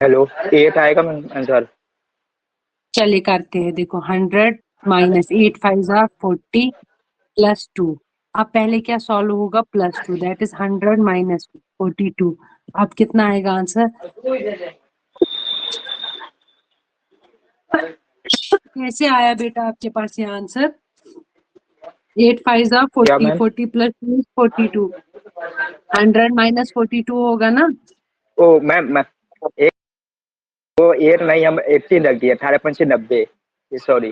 हेलो। 8 आएगा मैम आंसर। चलिए करते हैं। देखो 100 -8 5 40 + 2। अब पहले क्या सॉल्व होगा, +2 दैट इज 100 - 42। अब कितना आएगा आंसर? कैसे आया बेटा आपके पास ये आंसर? 8 5 क्या 40, मैम? 40 + 2 42। 100 - 42 होगा ना? ओ मैम एक वो 8 नहीं, हम 18 रख दिए। 18 पंचे 90। सॉरी,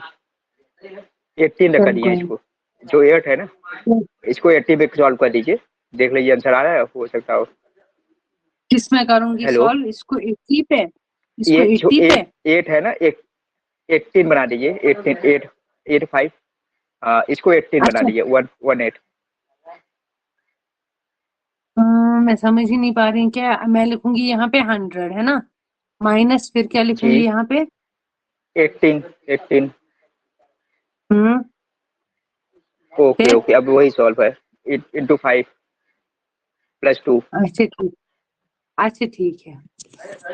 18 रखा चल दिए कोई इसको। जो 8 है ना, नहीं। इसको 80 पे सॉल्व कर दीजिए। देख लीजिए आंसर आ रहा है, हो सकता हो। किस में करूंगी हेलो। सॉल्व इसको, 80 पे? इसको ये जो 80 पे? 8 है ना, एक 18 बना दीजिए। 18 8 8 5। इसको 18 बना अच्छा दीजिए। 1 8। मैं समझ ही नहीं पा रही क्या। मैं लिखूंगी यहाँ पे 100, है ना, माइनस फिर क्या लिखूंगी जी। यहाँ पे? 18 18। हम्म ओके फिर ओके, अब वही सॉल्व है। इंटू 5 + 2। अच्छा ठीक। अच्छा ठीक है,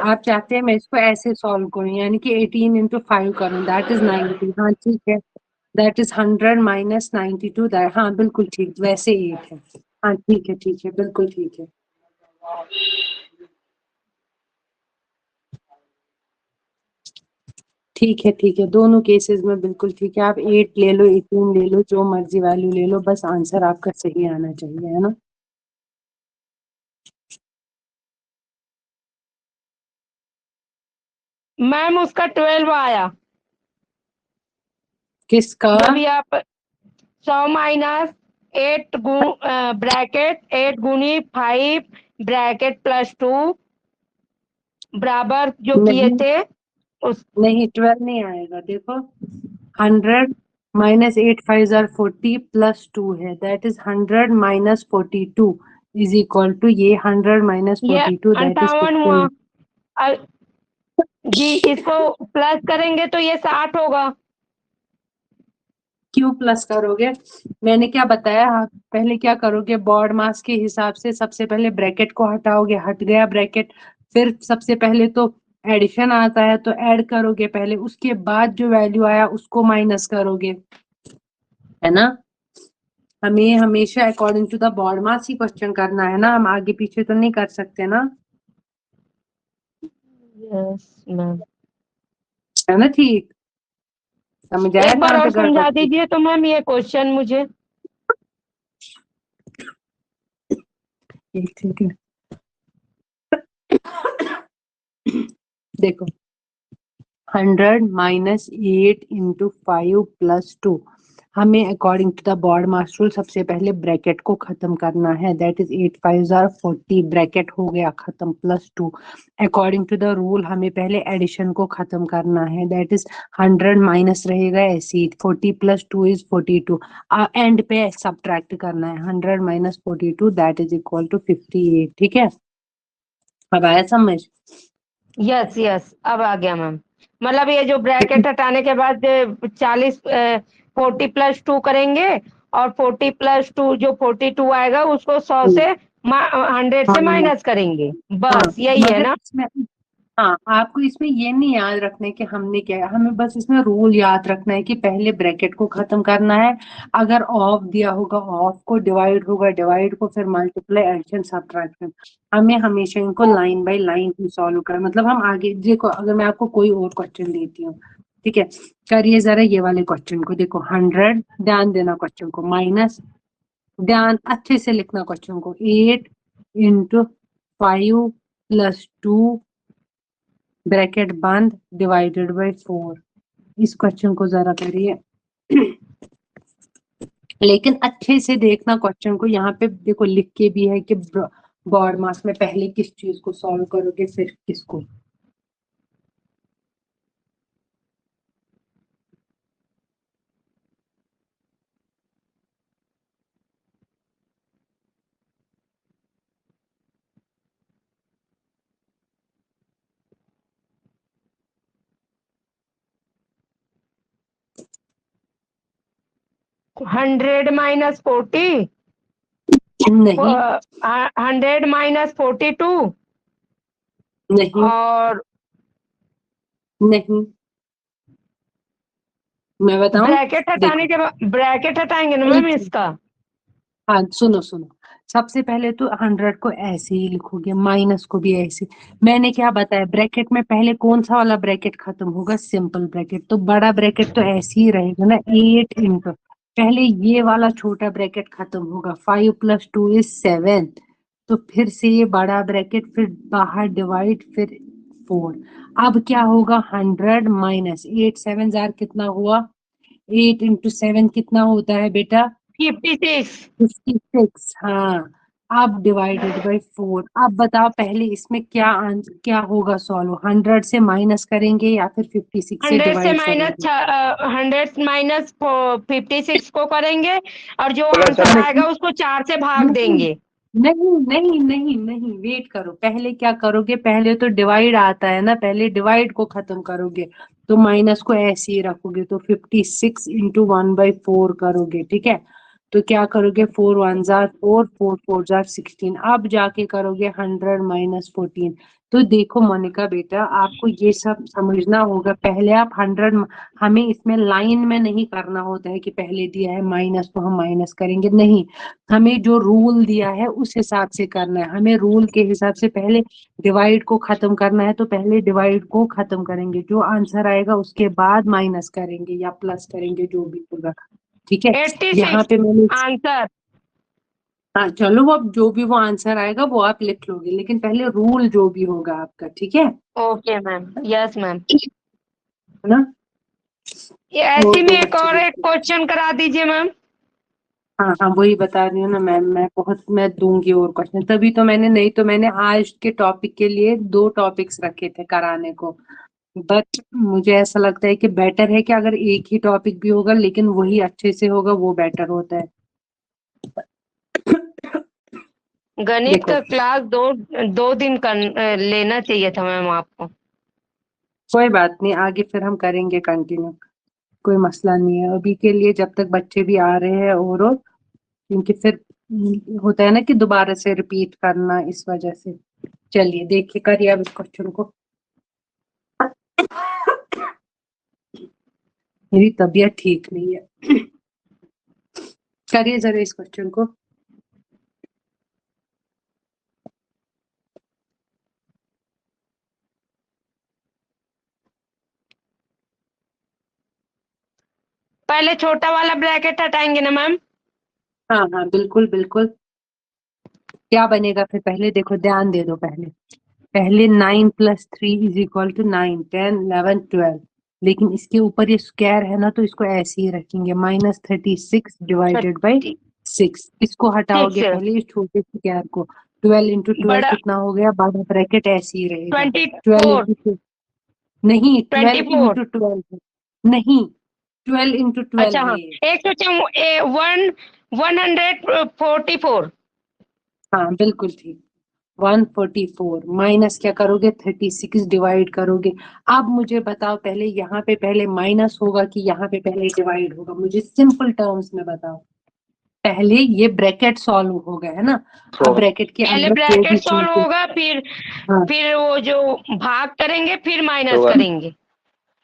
आप चाहते हैं मैं इसको ऐसे सॉल्व करूं, यानी कि 18 इंटू 5 करूं, दैट इज 90। हाँ ठीक है, दैट इज 100 - 92 दैट, हाँ बिल्कुल ठीक, वैसे ही है। हाँ ठीक है बिल्कुल ठीक है। ठीक है दोनों केसेस में बिल्कुल ठीक है। आप 8 ले लो, 18 ले लो, जो मर्जी वैल्यू ले लो, बस आंसर आपका सही आना चाहिए, है ना। मैम उसका 12 आया। किसका? जो भी आप 100 माइनस 8 ब्रैकेट 8 गुनी 5 ब्रैकेट +2 बराबर जो किए नहीं थे उस। नहीं 12 नहीं आएगा। देखो 100 -8 5 40 + 2 है, that is 100 - 42 is equal to ये 100 - ये 42 दैट इज 58 हुआ। 15। अ, जी इसको प्लस करेंगे तो ये 60 होगा। क्यों प्लस करोगे? मैंने क्या बताया, आप पहले क्या करोगे, बॉड मास के हिसाब से सबसे पहले ब्रैकेट को हटाओगे, हट गया ब्रैकेट, फिर सबसे पहले तो एडिशन आता है तो ऐड करोगे पहले, उसके बाद जो वैल्यू आया उसको माइनस करोगे, है ना। हमें हमेशा according to the BODMAS ही क्वेश्चन करना है ना, हम आगे पीछे तो नहीं कर सकते ना, यस मैम। है ना? ठीक, समझ आया एक बार कहाँ और पे गड़बड़ समझा थी? दीजिए तो मैम ये क्वेश्चन मुझे। ठीक है। देखो 100 माइनस 8 इंटू 5 प्लस 2, हमें according to the BODMAS rule सबसे पहले ब्रैकेट को खत्म करना है, दैट इज 8 5 आर 40, ब्रैकेट हो गया खत्म, plus 2। According to the rule हमें पहले एडिशन को खत्म करना है, दैट इज 100 माइनस रहेगा ऐसे, 40 प्लस 2 इज 42, एंड पे सब्ट्रैक्ट करना है, 100 minus 42 that is equal to 58। ठीक है, अब आया समझ? यस यस, अब आ गया मैम। मतलब ये जो ब्रैकेट हटाने के बाद 40 40 प्लस 2 करेंगे, और 40 प्लस 2 जो 42 आएगा उसको 100 से 100 से हाँ माइनस करेंगे, हाँ, बस यही है मगर ना। इसमें, हाँ आपको इसमें ये नहीं याद रखना है कि हमने क्या, हमें बस इसमें रूल याद रखना है कि पहले ब्रैकेट को खत्म करना है, अगर ऑफ दिया होगा ऑफ को, डिवाइड होगा डिवाइड को, फिर मल्टीप्लाई एडिशन सब्ट्रैक्शन। हमें हमेशा इनको line by line he solve करना, मतलब हम आगे देखो, अगर मैं आपको कोई और क्वेश्चन देती हूँ, ठीक है, करिए जरा ये वाले क्वेश्चन को, देखो 100, ध्यान देना क्वेश्चन को, माइनस, ध्यान अच्छे से लिखना क्वेश्चन को, 8 इंटू 5 प्लस 2 ब्रैकेट बंद डिवाइडेड बाय 4, इस क्वेश्चन को जरा करिए। लेकिन अच्छे से देखना क्वेश्चन को, यहाँ पे देखो लिख के भी है कि बॉड मास में पहले किस चीज को सॉल्व करोगे फिर किसको। 100 माइनस 40, नहीं 100 माइनस 42, नहीं और नहीं, मैं बताऊं? ब्रैकेट हटाने देखो के बाद ब्रैकेट हटाएंगे ना मैम एक, इसका। हाँ सुनो सुनो, सबसे पहले तो 100 को ऐसे ही लिखोगे, माइनस को भी ऐसे। मैंने क्या बताया, ब्रैकेट में पहले कौन सा वाला ब्रैकेट खत्म होगा, सिंपल ब्रैकेट, तो बड़ा ब्रैकेट तो ऐसे ही रहेगा ना, 8 इंटू, पहले ये वाला छोटा ब्रैकेट खत्म होगा, 5 प्लस 2 इज 7, तो फिर से ये बड़ा ब्रैकेट, फिर बाहर डिवाइड, फिर 4। अब क्या होगा, 100 माइनस 8 7 जार कितना हुआ, 8 इंटू 7 कितना होता है बेटा, 56। 56। हाँ, अब डिवाइडेड बाय 4, अब बताओ पहले इसमें क्या क्या होगा सॉल्व, 100 से माइनस करेंगे या फिर 56 से 100 से डिवाइड माइनस करेंगे? 100 माइनस 56 को करेंगे, और जो बोलो आंसर सर। आएगा उसको 4 से भाग नहीं देंगे। नहीं नहीं नहीं नहीं, वेट करो, पहले क्या करोगे, पहले तो डिवाइड आता है ना, पहले डिवाइड को खत्म करोगे, तो माइनस को ऐसे ही रखोगे, तो 56 इंटू 1/4 करोगे, ठीक है, तो क्या करोगे, 4 1 जार 4, 4 4 जार 16, अब जाके करोगे 100 माइनस 14। तो देखो मोनिका बेटा, आपको ये सब समझना होगा, पहले आप 100, हमें इसमें लाइन में नहीं करना होता है कि पहले दिया है माइनस तो हम माइनस करेंगे, नहीं, हमें जो रूल दिया है उस हिसाब से करना है, हमें रूल के हिसाब से पहले डिवाइड को खत्म करना है, तो पहले डिवाइड को खत्म करेंगे, जो आंसर आएगा उसके बाद माइनस करेंगे या प्लस करेंगे, जो भी होगा, ठीक है। 86 यहाँ पे मैंने, आंसर। हाँ चलो, वो अब जो भी वो आंसर आएगा वो आप लिख लोगे, लेकिन पहले रूल जो भी होगा आपका, ठीक है ओके मैम, यस मैम। है ना? ये ऐसे और में दो एक बच्चे और एक देखते हैं। क्वेश्चन करा दीजिए मैम। हाँ हाँ, वही बता रही हूँ ना मैम, मैं दूंगी और क्वेश्चन, तभी तो मैंने, नहीं तो मैंने आज के टॉपिक के लिए 2 टॉपिक्स रखे थे कराने को, बट मुझे ऐसा लगता है कि बेटर है कि अगर एक ही टॉपिक भी होगा लेकिन वही अच्छे से होगा, वो बेटर होता है। गणित देखो का क्लास दो दिन लेना चाहिए था मैम आपको। कोई बात नहीं, आगे फिर हम करेंगे कंटिन्यू, कोई मसला नहीं है, अभी के लिए जब तक बच्चे भी आ रहे हैं, और क्योंकि फिर होता है ना कि दोबारा से रिपीट करना, इस वजह से। चलिए देखिए, करिए अब इस क्वेश्चन को। मेरी तबीयत ठीक नहीं है। करिए जरा इस क्वेश्चन को। पहले छोटा वाला ब्रैकेट हटाएंगे ना मैम? हाँ हाँ बिल्कुल बिल्कुल। क्या बनेगा फिर? पहले देखो, ध्यान दे दो। पहले 9 + 3 = 9, 10, 11, 12। लेकिन इसके ऊपर ये स्क्वायर है ना, तो इसको ऐसे ही रखेंगे, -36 डिवाइडेड बाई 6। इसको हटाओगे Six। पहले इस छोटे स्क्वायर को। 12 × 12 बड़ा कितना हो गया? बड़ा ब्रैकेट ऐसे ही रहेगा। 24। 12 × नहीं, 12 24। × 12 नहीं, 12 × 12 अच्छा हाँ, है ये। 144। हाँ बिल्कुल ठीक। 144 माइनस क्या करोगे? 36 डिवाइड करोगे। अब मुझे बताओ, पहले यहाँ पे पहले माइनस होगा कि यहाँ पे पहले डिवाइड होगा? मुझे सिंपल टर्म्स में बताओ। पहले ये ब्रैकेट सॉल्व हो गया है ना, अब ब्रैकेट के पहले अंदर जो भी ब्रैकेट सॉल्व चीज। होगा, हाँ फिर वो जो भाग करेंगे, फिर माइनस होगा। करेंगे।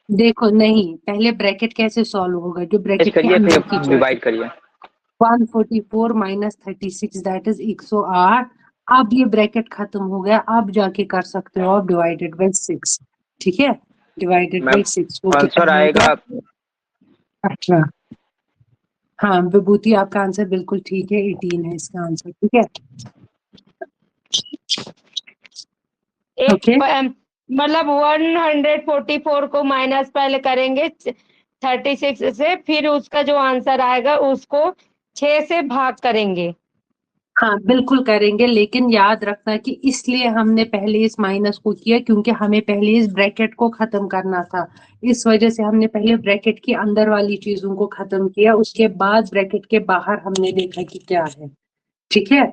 देखो, नहीं, पहले ब्रैकेट कैसे सॉल्व होगा? जो ब्रैकेट के करिए अंदर फिर की चीज। डिवाइड करिए। 144 माइनस 36 दैट इज 108। अब ये ब्रैकेट खत्म हो गया, अब जाके कर सकते हो आप डिवाइडेड बाई 6। ठीक है, डिवाइडेड मैम बाई 6 वो आंसर कितना हो आएगा गया? 18। हाँ विभूति, आपका आंसर बिल्कुल ठीक है, 18 है इसका आंसर। ठीक है, ओके। मतलब 144 को माइनस पहले करेंगे 36 से, फिर उसका जो आंसर आएगा उसको 6 से भाग करेंगे। हाँ बिल्कुल करेंगे, लेकिन याद रखना कि इसलिए हमने पहले इस माइनस को किया क्योंकि हमें पहले इस ब्रैकेट को खत्म करना था। इस वजह से हमने पहले ब्रैकेट के अंदर वाली चीजों को खत्म किया, उसके बाद ब्रैकेट के बाहर हमने देखा कि क्या है। ठीक है,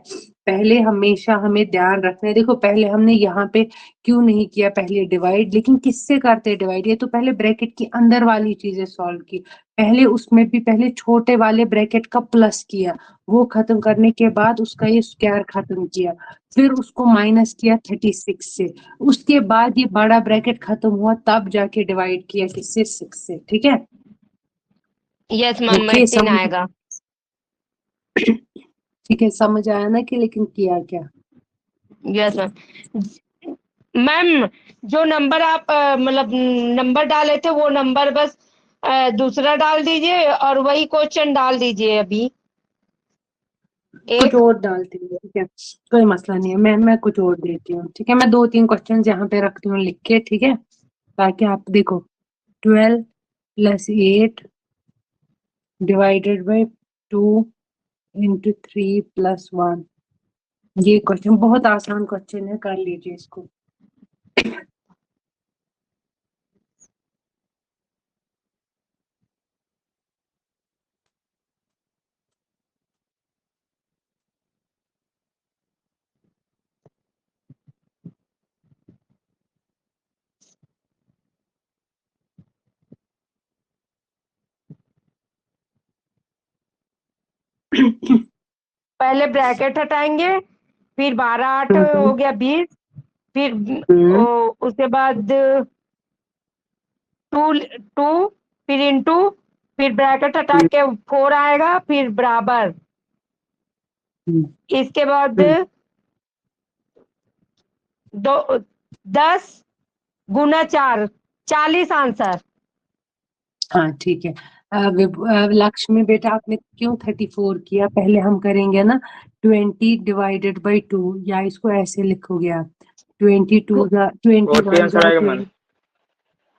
पहले हमेशा हमें ध्यान रखना है। देखो, पहले हमने यहाँ पे क्यों नहीं किया पहले डिवाइड? लेकिन किससे करते डिवाइड? ये तो पहले ब्रैकेट के अंदर वाली चीजें सॉल्व की। पहले उसमें भी पहले छोटे वाले ब्रैकेट का प्लस किया, वो खत्म करने के बाद उसका ये स्क्वायर खत्म किया, फिर उसको माइनस किया 36 से। उसके बाद ये बड़ा ब्रैकेट खत्म हुआ, तब जाके डिवाइड किया किससे? 6 से। ठीक है, यस मैम, ओके 18 समझ। आएगा। ठीक है, समझ आया ना कि लेकिन किया क्या? Yes ma'am. मैम, जो नंबर आप मतलब नंबर डाले थे, वो नंबर बस दूसरा डाल दीजिए और वही क्वेश्चन डाल दीजिए अभी कुछ एक। और डालती हूँ, ठीक है, कोई मसला नहीं है। मैं कुछ और देती हूँ, ठीक है। मैं 2-3 क्वेश्चन यहाँ पे रखती हूँ लिख के, ठीक है, ताकि आप देखो। 12 + 8 डिवाइडेड बाई 2 × 3 + 1। ये क्वेश्चन बहुत आसान क्वेश्चन है, कर लीजिए इसको। पहले ब्रैकेट हटाएंगे, फिर 12 8 हम्म हो गया 20, फिर हम्म उसके बाद 2 2, फिर इंटू, फिर ब्रैकेट हटा हम्म के 4 आएगा, फिर बराबर। हम्म इसके बाद हम्म। 10 गुना 4, 40 आंसर। हाँ ठीक है। लक्ष्मी बेटा, आपने क्यों 34 किया? पहले हम करेंगे ना 20 डिवाइडेड बाई 2, या इसको ऐसे लिखोगे आप 22 40 21 आंसर आएगा मैम।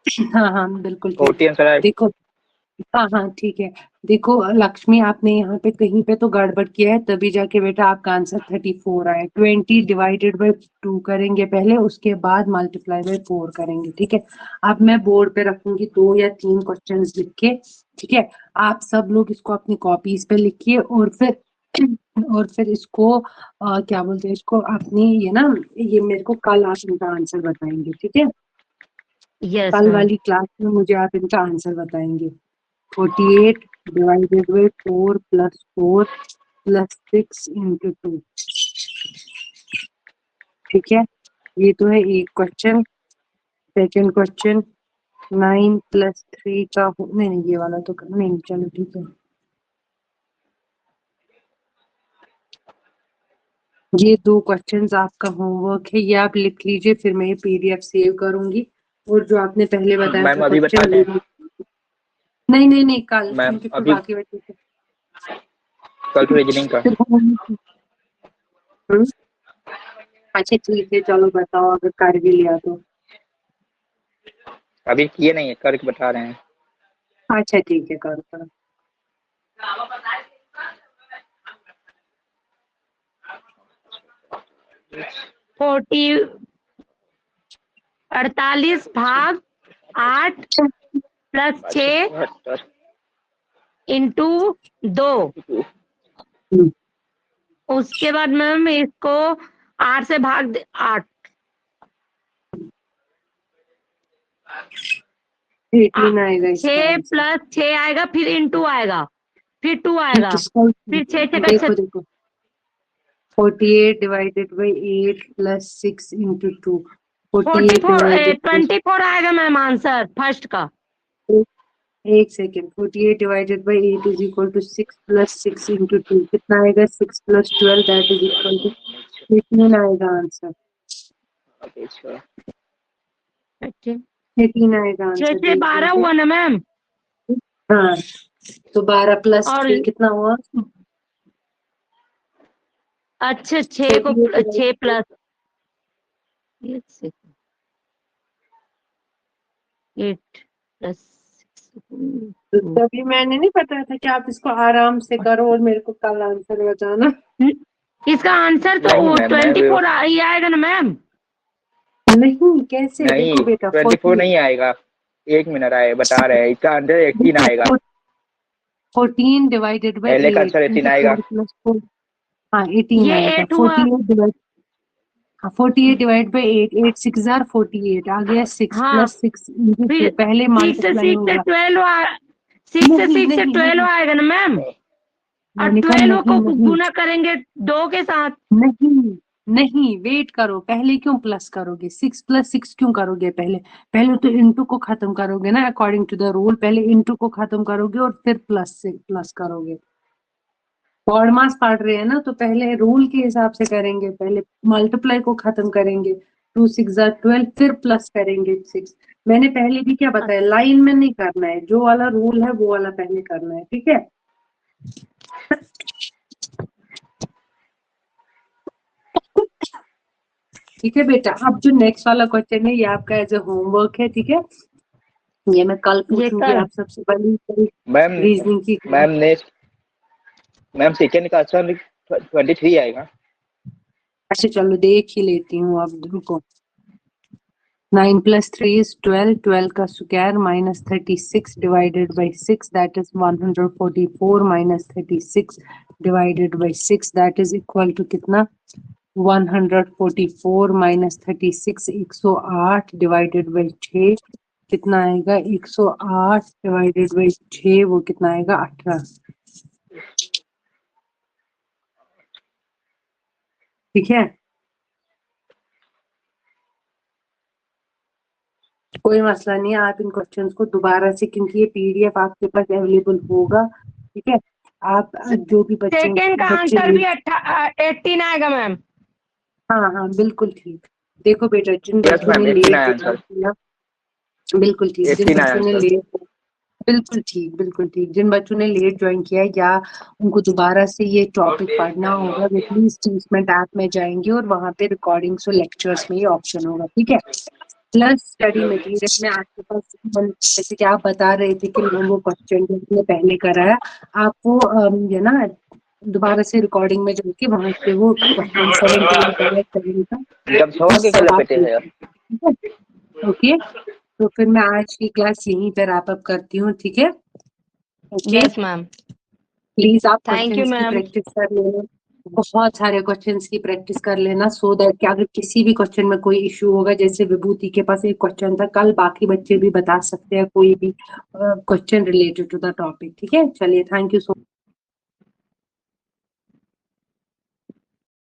20। हाँ हाँ बिल्कुल ठीक। 40 आंसर आएगा। देखो, हाँ हाँ ठीक है। देखो लक्ष्मी, आपने यहाँ पे कहीं पे तो गड़बड़ किया है, तभी जाके बेटा आपका आंसर 34 आया। 20 डिवाइडेड बाई 2 करेंगे पहले, उसके बाद मल्टीप्लाई बाई 4 करेंगे। ठीक है, अब मैं बोर्ड पे रखूंगी 2 या 3 क्वेश्चंस लिख के। ठीक है, आप सब लोग इसको अपनी कॉपीज पे लिखिए, और फिर इसको क्या बोलते हैं इसको, अपनी ये ना, ये मेरे को कल आप इनका आंसर बताएंगे। ठीक है, यस कल मैम। वाली क्लास में मुझे आप इनका आंसर बताएंगे। 48 डिवाइडेड बाई 4 + 4 + 6 × 2। ठीक है, ये तो है एक क्वेश्चन। सेकंड क्वेश्चन, 9 + 3 का नहीं नहीं, ये वाला तो नहीं, चलो ठीक है। ये 2 क्वेश्चंस आपका होमवर्क है, ये आप लिख लीजिए, फिर मैं ये पीडीएफ सेव करूंगी। और जो आपने पहले बताया मैम था अभी बता क्वेश्चन, दें? नहीं कल, मैम क्योंकि फिर अभी बाकी बच्चे कल की रीजनिंग का। हम्म, अच्छा ठीक है, चलो बताओ अगर कर भी लिया तो। अभी किए नहीं है, करके बता रहे हैं। अच्छा ठीक है, करो। 48 भाग 8 प्लस 6 इंटू 2। उसके बाद मैम इसको 8 से भाग 8 18 आएगा इसका 6 आंसर। प्लस 6 आएगा, फिर इंटू आएगा, फिर 2 आएगा, फिर 6 देखो 48 divided by 8 plus 6 into 2, 48 divided 24 आएगा मैम आंसर फर्स्ट का। एक second, 48 divided by 8 is equal to 6 plus 6 into 2, कितना आएगा? 6 plus 12 that is equal to 18 आएगा आंसर। 18 आएगा 6 आंसर। से 12 हुआ ना मैम। हाँ, तो 12 प्लस और 3 कितना हुआ? अच्छा 6 को 6 प्लस 8 प्लस 6। तभी मैंने नहीं बताया था कि आप इसको आराम से करो और मेरे को कल आंसर बताना। इसका आंसर तो नहीं मैम, 24 ही आएगा ना मैम। नहीं, कैसे? नहीं देखो बेटा 24 नहीं आएगा, 1 मिनट आए बता रहे हैं, इसका आंसर 18 आएगा। 14 डिवाइडेड बाई पहले का 8 आंसर 18 आएगा। 4 प्लस 4, हाँ 18 ये आएगा। 8 हुआ। 48 डिवाइड बाई 8, 8 6 जार 48 आ गया। 6 हाँ, प्लस 6 इंटू 2, फिर पहले 6 से मल्टीप्लाई 6 से होगा। 12 6 से नहीं 6 से नहीं 12 नहीं, आएगा ना मैम। और मैंने कहा 12 को नहीं नहीं गुना करेंगे 2 के साथ। नहीं नहीं, वेट करो, पहले क्यों प्लस करोगे? 6 प्लस 6 क्यों करोगे? पहले तो इंटू को खत्म करोगे ना, अकॉर्डिंग टू द रूल। पहले इंटू को खत्म करोगे और फिर प्लस से प्लस करोगे। बॉड मास पढ़ रहे हैं ना, तो पहले रूल के हिसाब से करेंगे, पहले मल्टीप्लाई को खत्म करेंगे। 2 6 जार 12, फिर प्लस करेंगे 6। मैंने पहले भी क्या बताया, लाइन में नहीं करना है, जो वाला रूल है वो वाला पहले करना है, ठीक है? ठीक है बेटा, अब जो नेक्स्ट वाला क्वेश्चन है ये आपका एज ए होमवर्क है, ठीक है? ये मैं कल पूछूंगी आप सबसे पहले मैम रीजनिंग की। मैम नेक्स्ट मैम सेकंड का आंसर 23 आएगा। अच्छा चलो देख ही लेती हूँ, अब रुको। 9 plus 3 is 12, 12 का square minus 36 divided by 6 that is 144 minus 36 divided by 6 that is equal to कितना? 144 माइनस 36 108 डिवाइडेड बाई 6 कितना आएगा? 108 डिवाइडेड बाई 6 वो कितना आएगा? 18। ठीक है, कोई मसला नहीं है। आप इन क्वेश्चंस को दोबारा से, क्योंकि ये पीडीएफ आपके पास अवेलेबल होगा, ठीक है? आप जो भी सेकंड का बच्चे आंसर भी 18 आएगा मैम। हाँ बिल्कुल ठीक। देखो बेटा, जिन यस बच्चों मैम, ने 18 लेट आया ज्वाइन आंसर। किया, बिल्कुल ठीक। जिन 18 आया बच्चों ने आंसर। लेट, बिल्कुल ठीक, जिन बच्चों ने लेट ज्वाइन किया या उनको दोबारा से ये टॉपिक पढ़ना होगा, वे प्लीज टीचमेंट ऐप में जाएंगे और वहाँ पे रिकॉर्डिंग्स और लेक्चर्स में ये ऑप्शन होगा, ठीक है? प्लस स्टडी मटेरियल में आपके पास, जैसे कि आप बता रहे थे कि वो क्वेश्चन जो आपने पहले कराया, आप वो ये ना दोबारा से रिकॉर्डिंग में जाके वहां से वो क्वेश्चन 17 करेगा। जब छोड़ के कल पेटे है। ओके, तो फिर मैं आज की क्लास यहीं पे रैप अप करती हूँ, ठीक है? ओके, यस मैम, प्लीज आप थैंक यू क्वेश्चंस की मैम। प्रैक्टिस कर लेना, बहुत सारे क्वेश्चंस की प्रैक्टिस कर लेना, सो दैट कि अगर किसी भी क्वेश्चन में कोई इशू होगा, जैसे विभूति के पास एक क्वेश्चन था कल, बाकी बच्चे भी बता सकते हैं कोई भी question related to the topic, ठीक है? चलिए, थैंक यू सो